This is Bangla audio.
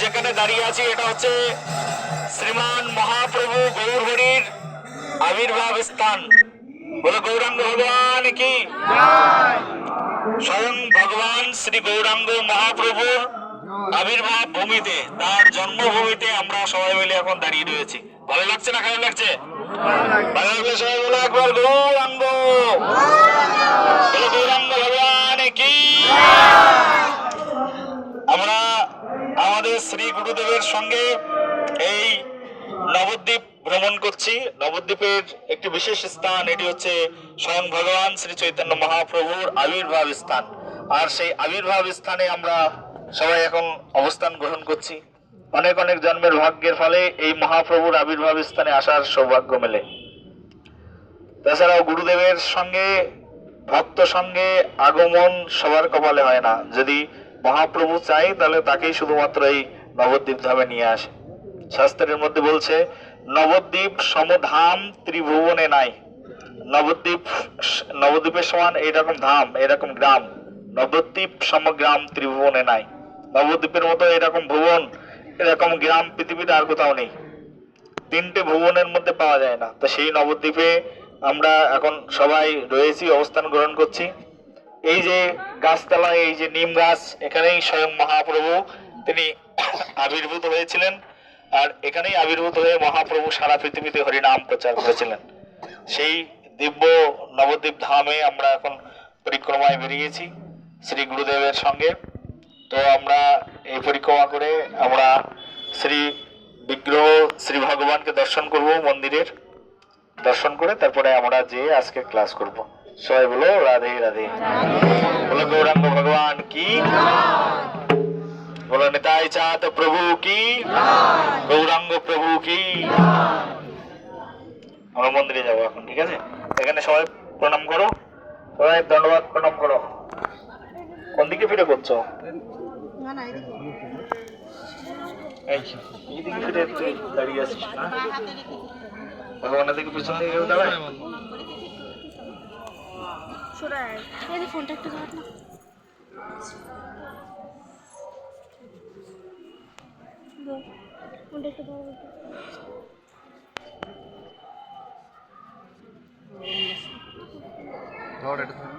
যেখানে দাঁড়িয়ে আছি এটা হচ্ছে শ্রীমান মহাপ্রভু গৌরহরির আবির্ভাব স্থান। বলে গৌরাঙ্গ ভগবান কি, স্বয়ং ভগবান শ্রী গৌরাঙ্গ মহাপ্রভুর আবির্ভাব ভূমিতে, তার জন্মভূমিতে আমরা সবাই মিলে এখন দাঁড়িয়ে রয়েছি। ভালো লাগছে না খারাপ লাগছে? ভালো লাগলে সবাই বলে একবার গৌরাঙ্গ, গৌরাঙ্গ ভগবান কি। আমরা আমাদের শ্রী গুরুদেবের সঙ্গে এই নবদ্বীপ ভ্রমণ করছি। নবদ্বীপের একটি বিশেষ স্থান, এটি হচ্ছে স্বয়ং ভগবান শ্রী চৈতন্য মহাপ্রভুর আবির্ভাব স্থান। আর সেই আবির্ভাব স্থানে আমরা সবাই এখন অবস্থান গ্রহণ করছি। অনেক অনেক জন্মের ভাগ্যের ফলে এই মহাপ্রভুর আবির্ভাব স্থানে আসার সৌভাগ্য মেলে। তাছাড়াও গুরুদেবের সঙ্গে ভক্ত সঙ্গে আগমন সবার কপালে হয় না। যদি মহাপ্রভু চাই তাহলে তাকেই শুধুমাত্র এই নবদ্বীপ ধামে নিয়ে আসে। শাস্ত্রের মধ্যে বলছে নবদ্বীপ সমধাম ত্রিভুবনে নাই। নবদ্বীপের সমান এইরকম ধাম, এরকম গ্রাম, নবদ্বীপ সমগ্রাম ত্রিভুবনে নাই। নবদ্বীপের মতো এরকম ভুবন, এরকম গ্রাম পৃথিবীতে আর কোথাও নেই। তিনটে ভুবনের মধ্যে পাওয়া যায় না। তো সেই নবদ্বীপে আমরা এখন সবাই রয়েছি, অবস্থান গ্রহণ করছি। এই যে গাছতলায়, এই যে নিম গাছ, এখানেই স্বয়ং মহাপ্রভু তিনি আবির্ভূত হয়েছিলেন। আর এখানেই আবির্ভূত হয়ে মহাপ্রভু সারা পৃথিবীতে হরিনাম প্রচার করেছিলেন। সেই দিব্য নবদ্বীপ ধামে আমরা এখন পরিক্রমায় বেরিয়েছি শ্রী গুরুদেবের সঙ্গে। তো আমরা এই পরিক্রমা করে আমরা শ্রী বিগ্রহ শ্রী ভগবানকে দর্শন করব, মন্দিরের দর্শন করে তারপরে আমরা যে আজকে ক্লাস করব। সবাই বলো রাধে রাধে, বলো গৌরাঙ্গ ভগবান কি, বলো নিতাই চাঁদ প্রভু কি, গৌরাঙ্গ প্রভু কি। আমরা মন্দিরে যাবো এখন, ঠিক আছে? এখানে সবাই প্রণাম করো, সবাই ধন্যবাদ প্রণাম করো। কোন দিকে ফিরে করছো? এইদিকে ফিরে দাঁড়িয়ে আছিস না? ভগবানের দিকে পিছন দিকে দাঁড়ায়। ফোনটা একটু ধর না। ফোনটা একটু ধর। ধর এটা ধর।